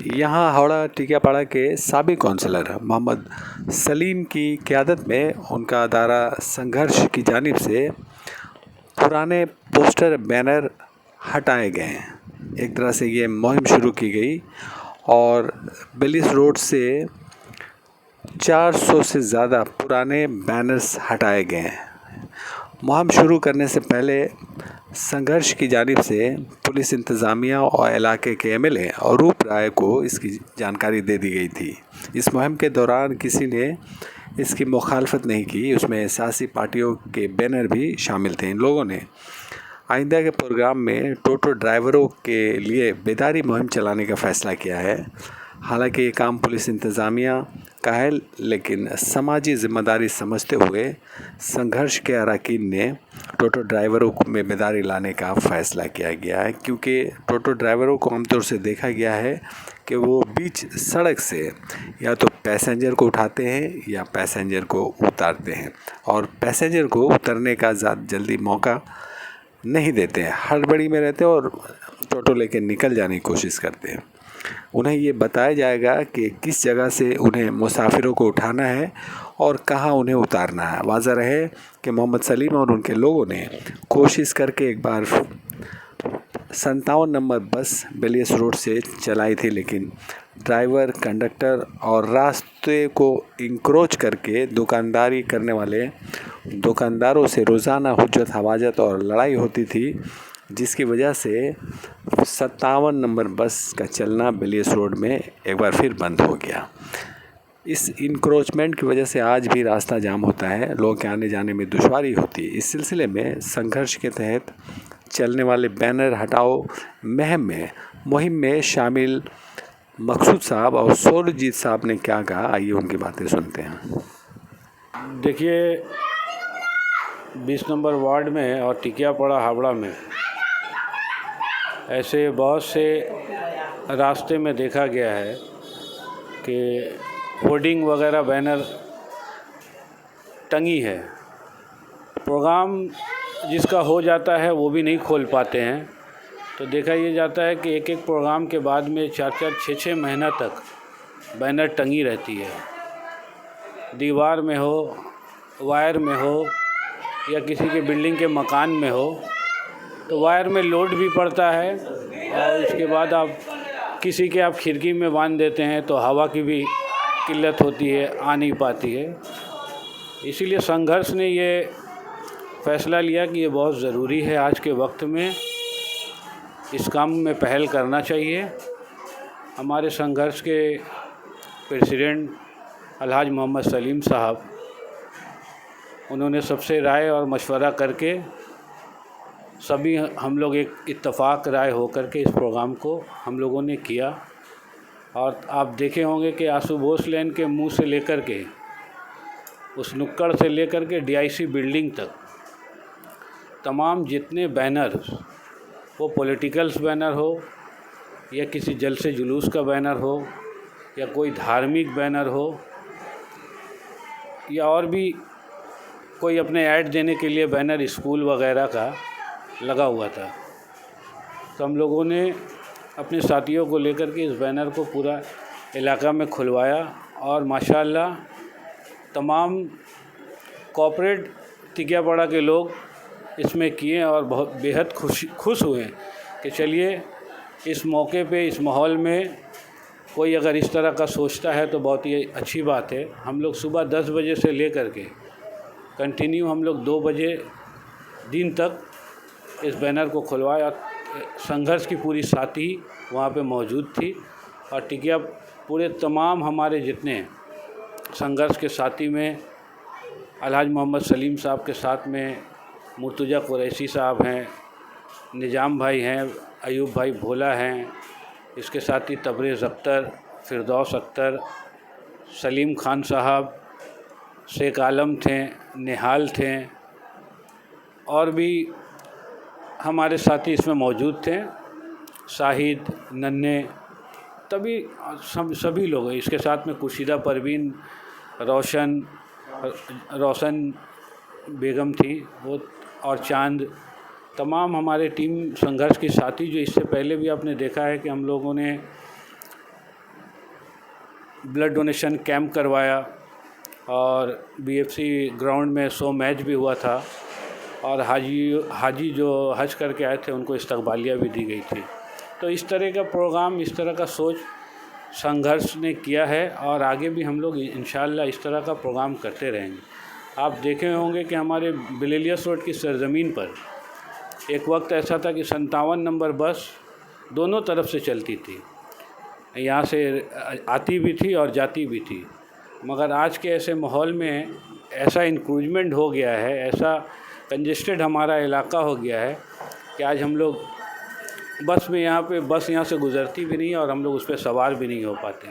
यहाँ हावड़ा टिकियापाड़ा के साबिक काउंसलर मोहम्मद सलीम की क़यादत में उनका अदारा संघर्ष की जानिब से पुराने पोस्टर बैनर हटाए गए। एक तरह से ये मुहिम शुरू की गई और बेलिस रोड से 400 से ज़्यादा पुराने बैनर्स हटाए गए। मुहिम शुरू करने से पहले संघर्ष की जानिब से पुलिस इंतज़ामिया और इलाके के एमएलए अरूप राय को इसकी जानकारी दे दी गई थी। इस मुहिम के दौरान किसी ने इसकी मुखालफत नहीं की। उसमें सियासी पार्टियों के बैनर भी शामिल थे। इन लोगों ने आइंदा के प्रोग्राम में टोटो ड्राइवरों के लिए बेदारी मुहिम चलाने का फ़ैसला किया है। हालांकि ये काम पुलिस इंतज़ामिया का है, लेकिन समाजी ज़िम्मेदारी समझते हुए संघर्ष के अरकान ने टोटो ड्राइवरों में बेदारी लाने का फ़ैसला किया गया है, क्योंकि टोटो ड्राइवरों को आमतौर से देखा गया है कि वो बीच सड़क से या तो पैसेंजर को उठाते हैं या पैसेंजर को उतारते हैं, और पैसेंजर को उतरने का ज़्यादा जल्दी मौका नहीं देते हैं। हड़बड़ी में रहते हैं और टोटो लेके निकल जाने की कोशिश करते हैं। उन्हें ये बताया जाएगा कि किस जगह से उन्हें मुसाफिरों को उठाना है और कहाँ उन्हें उतारना है। वाज़ह रहे कि मोहम्मद सलीम और उनके लोगों ने कोशिश करके एक बार 57 नंबर बस बेलिस रोड से चलाई थी, लेकिन ड्राइवर, कंडक्टर और रास्ते को इंक्रोच करके दुकानदारी करने वाले दुकानदारों से रोज़ाना हुज्जत हवाजत और लड़ाई होती थी, जिसकी वजह से 57 नंबर बस का चलना बेलिस रोड में एक बार फिर बंद हो गया। इस इंक्रोचमेंट की वजह से आज भी रास्ता जाम होता है, लोगों के आने जाने में दुश्वारी होती है। इस सिलसिले में संघर्ष के तहत चलने वाले बैनर हटाओ मुहिम में शामिल मकसूद साहब और सोलजीत साहब ने क्या कहा, आइए उनकी बातें सुनते हैं। देखिए, 20 नंबर वार्ड में और टिकियापाड़ा हावड़ा में ऐसे बहुत से रास्ते में देखा गया है कि होर्डिंग वगैरह बैनर टंगी है। प्रोग्राम जिसका हो जाता है वो भी नहीं खोल पाते हैं। तो देखा ये जाता है कि एक एक प्रोग्राम के बाद में 4-4, 6-6 महीना तक बैनर टंगी रहती है। दीवार में हो, वायर में हो या किसी के बिल्डिंग के मकान में हो, तो वायर में लोड भी पड़ता है और उसके बाद आप किसी के आप खिड़की में बांध देते हैं तो हवा की भी किल्लत होती है, आ नहीं पाती है। इसीलिए संघर्ष ने ये फ़ैसला लिया कि ये बहुत ज़रूरी है, आज के वक्त में इस काम में पहल करना चाहिए। हमारे संघर्ष के प्रेसिडेंट अलहाज मोहम्मद सलीम साहब, उन्होंने सबसे राय और मशवरा करके सभी हम लोग एक इत्तेफाक राय हो करके इस प्रोग्राम को हम लोगों ने किया। और आप देखे होंगे कि आशु बोस लेन के मुंह से लेकर के उस नुक्कड़ से लेकर के डीआईसी बिल्डिंग तक तमाम जितने बैनर, वो पॉलिटिकल्स बैनर हो या किसी जलसे जुलूस का बैनर हो या कोई धार्मिक बैनर हो या और भी कोई अपने ऐड देने के लिए बैनर स्कूल वगैरह का लगा हुआ था, तो हम लोगों ने अपने साथियों को लेकर के इस बैनर को पूरा इलाका में खुलवाया और माशाअल्लाह तमाम कॉर्पोरेट टिकियापाड़ा के लोग इसमें किए और बहुत बेहद खुश हुए कि चलिए इस मौके पे, इस माहौल में कोई अगर इस तरह का सोचता है तो बहुत ही अच्छी बात है। हम लोग सुबह 10 बजे से लेकर के कंटिन्यू हम लोग 2 बजे दिन तक इस बैनर को खुलवाया। संघर्ष की पूरी साथी वहाँ पे मौजूद थी और टिकिया पूरे तमाम हमारे जितने संघर्ष के साथी में अलहाज मोहम्मद सलीम साहब के साथ में मुर्तज़ा कुरैशी साहब हैं, निज़ाम भाई हैं, अयूब भाई भोला हैं, इसके साथ ही तबरेज़ अख्तर, फिरदौस अख्तर, सलीम खान साहब, शेख आलम थे, निहाल थे और भी हमारे साथी इसमें मौजूद थे, शाहिद, नन्हे, तभी सभी लोग। इसके साथ में कुशीदा परवीन, रोशन बेगम थी वो, और चांद, तमाम हमारे टीम संघर्ष के साथी जो इससे पहले भी आपने देखा है कि हम लोगों ने ब्लड डोनेशन कैंप करवाया और बीएफसी ग्राउंड में 100 मैच भी हुआ था और हाजी जो हज करके आए थे उनको इस्तकबालिया भी दी गई थी। तो इस तरह का प्रोग्राम, इस तरह का सोच संघर्ष ने किया है और आगे भी हम लोग इंशाअल्लाह इस तरह का प्रोग्राम करते रहेंगे। आप देखे होंगे कि हमारे बिलेलियस रोड की सरजमीन पर एक वक्त ऐसा था कि 57 नंबर बस दोनों तरफ से चलती थी, यहाँ से आती भी थी और जाती भी थी। मगर आज के ऐसे माहौल में ऐसा इंक्रूजमेंट हो गया है, ऐसा कंजेस्टेड हमारा इलाका हो गया है कि आज हम लोग बस यहाँ से गुज़रती भी नहीं और हम लोग उस पर सवार भी नहीं हो पाते।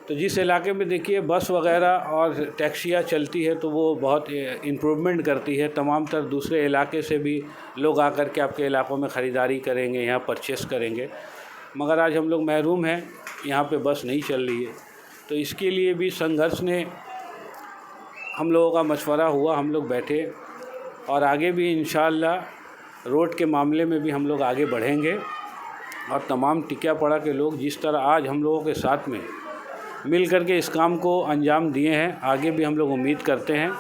तो जिस इलाके में देखिए बस वगैरह और टैक्सियाँ चलती है तो वो बहुत इम्प्रूवमेंट करती है। तमाम तर दूसरे इलाके से भी लोग आकर के आपके इलाकों में ख़रीदारी करेंगे, यहाँ परचेस करेंगे। मगर आज हम लोग महरूम हैं, यहाँ पे बस नहीं चल रही है। तो इसके लिए भी संघर्ष ने हम लोगों का मशवरा हुआ, हम लोग बैठे और आगे भी इंशाअल्लाह रोड के मामले में भी हम लोग आगे बढ़ेंगे और तमाम टिकियापाड़ा के लोग जिस तरह आज हम लोगों के साथ में मिल कर के इस काम को अंजाम दिए हैं, आगे भी हम लोग उम्मीद करते हैं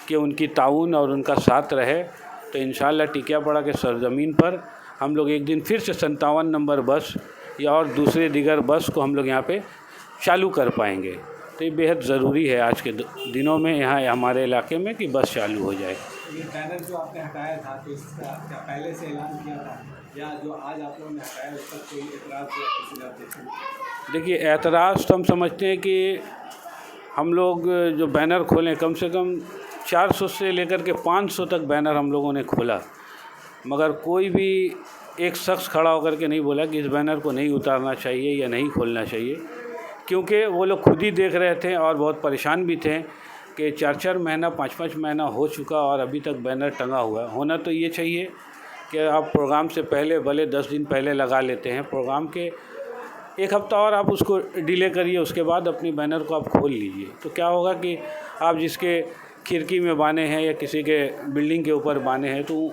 कि उनकी ताउन और उनका साथ रहे। तो इंशाअल्लाह टिकियापाड़ा के सरज़मीन पर हम लोग एक दिन फिर से 57 नंबर बस या और दूसरे दीगर बस को हम लोग यहाँ पे चालू कर पाएंगे। तो ये बेहद ज़रूरी है आज के दिनों में यहाँ हमारे इलाके में कि बस चालू हो जाए। ये बैनर जो आपने हटाया था तो इसका क्या पहले से ऐलान किया था या जो आज आप लोगों ने हटाया उस पर कोई एतराज़? देखिए, एतराज़ तो हम समझते हैं कि हम लोग जो बैनर खोलें कम से कम 400 से लेकर के 500 तक बैनर हम लोगों ने खोला, मगर कोई भी एक शख्स खड़ा होकर के नहीं बोला कि इस बैनर को नहीं उतारना चाहिए या नहीं खोलना चाहिए, क्योंकि वो लोग खुद ही देख रहे थे और बहुत परेशान भी थे कि 4-4 महीना 5-5 महीना हो चुका और अभी तक बैनर टंगा हुआ है। होना तो ये चाहिए कि आप प्रोग्राम से पहले भले 10 दिन पहले लगा लेते हैं, प्रोग्राम के एक हफ़्ता और आप उसको डिले करिए, उसके बाद अपनी बैनर को आप खोल लीजिए। तो क्या होगा कि आप जिसके खिड़की में बाने हैं या किसी के बिल्डिंग के ऊपर बाने हैं तो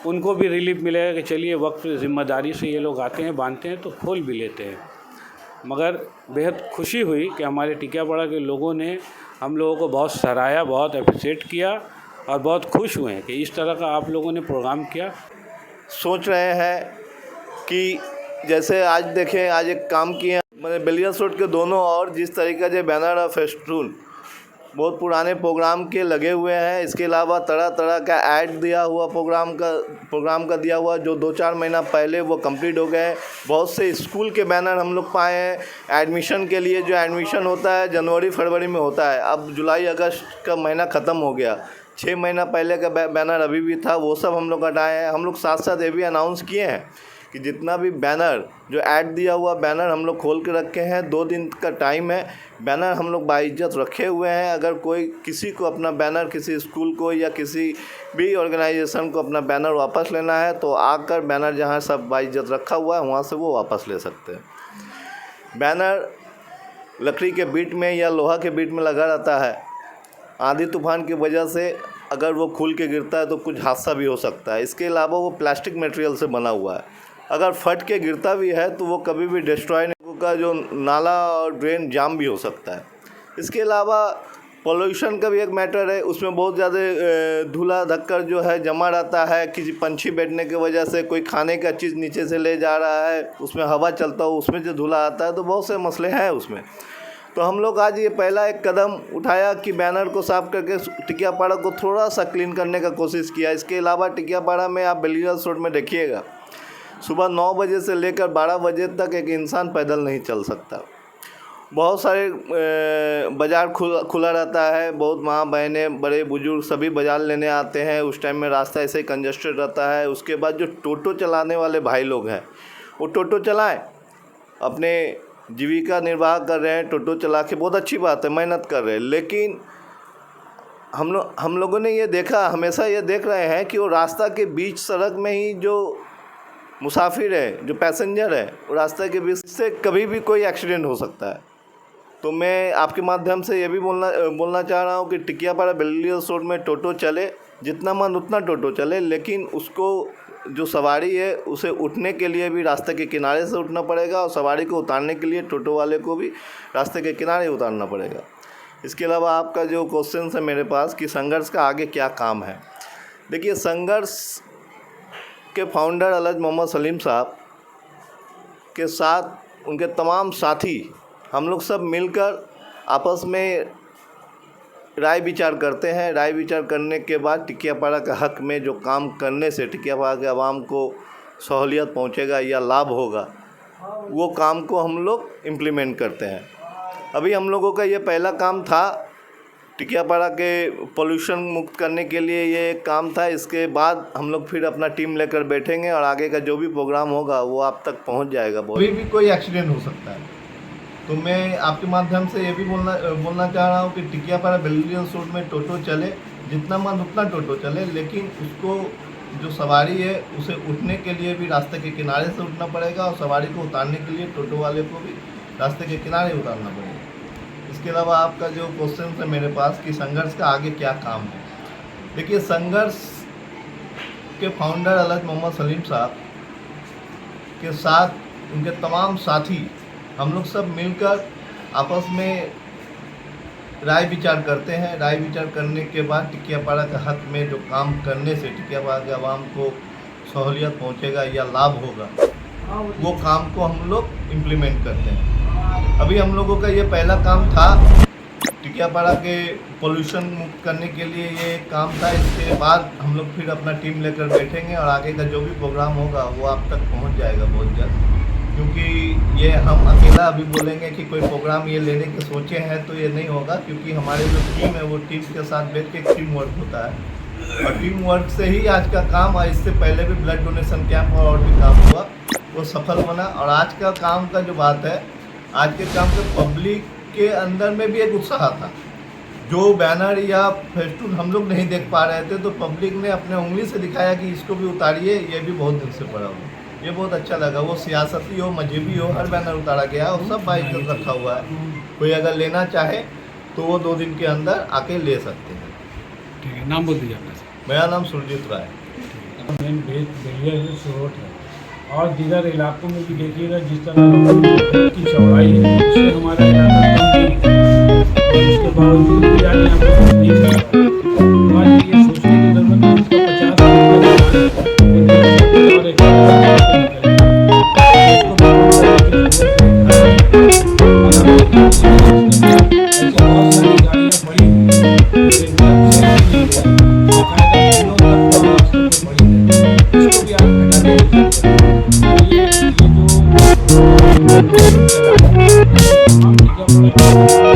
उनको भी रिलीफ मिलेगा कि चलिए वक्त ज़िम्मेदारी से ये लोग आते हैं, बांधते हैं तो खोल भी लेते हैं। मगर बेहद खुशी हुई कि हमारे टिकियापाड़ा के लोगों ने हम लोगों को बहुत सराहा, बहुत अप्रिशिएट किया और बहुत खुश हुए हैं कि इस तरह का आप लोगों ने प्रोग्राम किया। सोच रहे हैं कि जैसे आज देखें, आज एक काम किए मैंने बिलियर्स रोड के दोनों और जिस तरीके से बैनर और फेस्टून बहुत पुराने प्रोग्राम के लगे हुए हैं। इसके अलावा तरह तरह का ऐड दिया हुआ प्रोग्राम का दिया हुआ जो 2-4 महीना पहले वो कंप्लीट हो गए। बहुत से स्कूल के बैनर हम लोग पाए हैं। एडमिशन के लिए जो एडमिशन होता है जनवरी फरवरी में होता है, अब जुलाई अगस्त का महीना ख़त्म हो गया। 6 महीना पहले का बैनर अभी भी था, वो सब हम लोग हटाए हैं। हम लोग साथ साथ ये भी अनाउंस किए हैं कि जितना भी बैनर जो ऐड दिया हुआ बैनर हम लोग खोल के रखे हैं, 2 दिन का टाइम है। बैनर हम लोग बाइज्जत रखे हुए हैं। अगर कोई किसी को अपना बैनर, किसी स्कूल को या किसी भी ऑर्गेनाइजेशन को अपना बैनर वापस लेना है तो आकर बैनर जहां सब बाइज्जत रखा हुआ है वहां से वो वापस ले सकते हैं। बैनर लकड़ी के बीट में या लोहा के बीट में लगा रहता है। आंधी तूफान की वजह से अगर वो खुल के गिरता है तो कुछ हादसा भी हो सकता है। इसके अलावा वो प्लास्टिक मटेरियल से बना हुआ है, अगर फट के गिरता भी है तो वो कभी भी डिस्ट्रॉय का जो नाला और ड्रेन जाम भी हो सकता है। इसके अलावा पोल्यूशन का भी एक मैटर है, उसमें बहुत ज़्यादा धूला धक्कर जो है जमा रहता है। किसी पंछी बैठने की वजह से कोई खाने का चीज़ नीचे से ले जा रहा है, उसमें हवा चलता हो उसमें जो धूला आता है, तो बहुत से मसले हैं उसमें। तो हम लोग आज ये पहला एक कदम उठाया कि बैनर को साफ़ करके टिकियापाड़ा को थोड़ा सा क्लीन करने का कोशिश किया। इसके अलावा टिकियापाड़ा में आप बिलियर्स रोड में देखिएगा, सुबह 9 बजे से लेकर 12 बजे तक एक इंसान पैदल नहीं चल सकता। बहुत सारे बाज़ार खुला रहता है। बहुत माँ बहनें बड़े बुजुर्ग सभी बाज़ार लेने आते हैं। उस टाइम में रास्ता ऐसे ही कंजस्टेड रहता है। उसके बाद जो टोटो चलाने वाले भाई लोग हैं वो टोटो चलाएं, अपने जीविका निर्वाह कर रहे हैं। टोटो चला के बहुत अच्छी बात है, मेहनत कर रहे हैं। लेकिन हम लोगों ने ये देखा, हमेशा ये देख रहे हैं कि वो रास्ता के बीच सड़क में ही जो मुसाफिर है, जो पैसेंजर है, वो रास्ते के बीच से कभी भी कोई एक्सीडेंट हो सकता है। तो मैं आपके माध्यम से ये भी बोलना चाह रहा हूँ कि टिकियापाड़ा बिलियर्स रोड में टोटो चले, जितना मन उतना टोटो चले, लेकिन उसको जो सवारी है उसे उठने के लिए भी रास्ते के किनारे से उठना पड़ेगा और सवारी को उतारने के लिए टोटो वाले को भी रास्ते के किनारे उतारना पड़ेगा। इसके अलावा आपका जो क्वेश्चन है मेरे पास कि संघर्ष का आगे क्या काम है, देखिए संघर्ष के फाउंडर अलहज मोहम्मद सलीम साहब के साथ उनके तमाम साथी हम लोग सब मिलकर आपस में राय विचार करते हैं। राय विचार करने के बाद टिकियापाड़ा के हक़ में जो काम करने से टिकियापाड़ा के आवाम को सहूलियत पहुंचेगा या लाभ होगा, वो काम को हम लोग इम्प्लीमेंट करते हैं। अभी हम लोगों का ये पहला काम था, टिकियापाड़ा के पोल्यूशन मुक्त करने के लिए ये एक काम था। इसके बाद हम लोग फिर अपना टीम लेकर बैठेंगे और आगे का जो भी प्रोग्राम होगा वो आप तक पहुंच जाएगा। अभी भी कोई एक्सीडेंट हो सकता है, तो मैं आपके माध्यम से ये भी बोलना चाह रहा हूँ कि टिकियापाड़ा बेलियस रोड में टोटो चले, जितना मन उतना टोटो चले, लेकिन उसको जो सवारी है उसे उठने के लिए भी रास्ते के किनारे से उठना पड़ेगा और सवारी को उतारने के लिए टोटो वाले को भी रास्ते के किनारे उतारना पड़ेगा। इसके अलावा आपका जो क्वेश्चन है मेरे पास कि संघर्ष का आगे क्या काम है, देखिए संघर्ष के फाउंडर अलहज मोहम्मद सलीम साहब के साथ उनके तमाम साथी हम लोग सब मिलकर आपस में राय विचार करते हैं। राय विचार करने के बाद टिकियापाड़ा के हक़ में जो काम करने से टिकियापाड़ा के आवाम को सहूलियत पहुंचेगा या लाभ होगा, वो काम को हम लोग इम्प्लीमेंट करते हैं। अभी हम लोगों का ये पहला काम था, टिकियापाड़ा के पोल्यूशन मुक्त करने के लिए ये एक काम था। इसके बाद हम लोग फिर अपना टीम लेकर बैठेंगे और आगे का जो भी प्रोग्राम होगा वो आप तक पहुंच जाएगा बहुत जल्द, क्योंकि ये हम अकेला अभी बोलेंगे कि कोई प्रोग्राम ये लेने के सोचे हैं तो ये नहीं होगा, क्योंकि हमारे जो टीम है वो टीम के साथ बैठ के टीम वर्क होता है और टीम वर्क से ही आज का काम, और इससे पहले भी ब्लड डोनेशन कैंप और भी काम हुआ वो सफल बना। और आज का काम का जो बात है, आज के काम से पब्लिक के अंदर में भी एक उत्साह था। जो बैनर या फेस्टून हम लोग नहीं देख पा रहे थे तो पब्लिक ने अपने उंगली से दिखाया कि इसको भी उतारिए, ये भी बहुत दिन से पड़ा हुआ, ये बहुत अच्छा लगा। वो सियासती हो, मजहबी हो, हर बैनर उतारा गया और सब बाइक रखा हुआ है। कोई अगर लेना चाहे तो वो 2 दिन के अंदर आके ले सकते हैं। ठीक है, नाम बोल दीजिए अपना। मेरा नाम सुरजीत राय। मेन बेलिया रोड है और दीगर इलाकों में भी देखिएगा जिस तरह की चौड़ाई है उससे हमारा इलाका कम नहीं है और उसके बावजूद भी आज यहाँ पर नहीं चल रहा है। तो आज ये सोचने की जरूरत है इसका 50 हम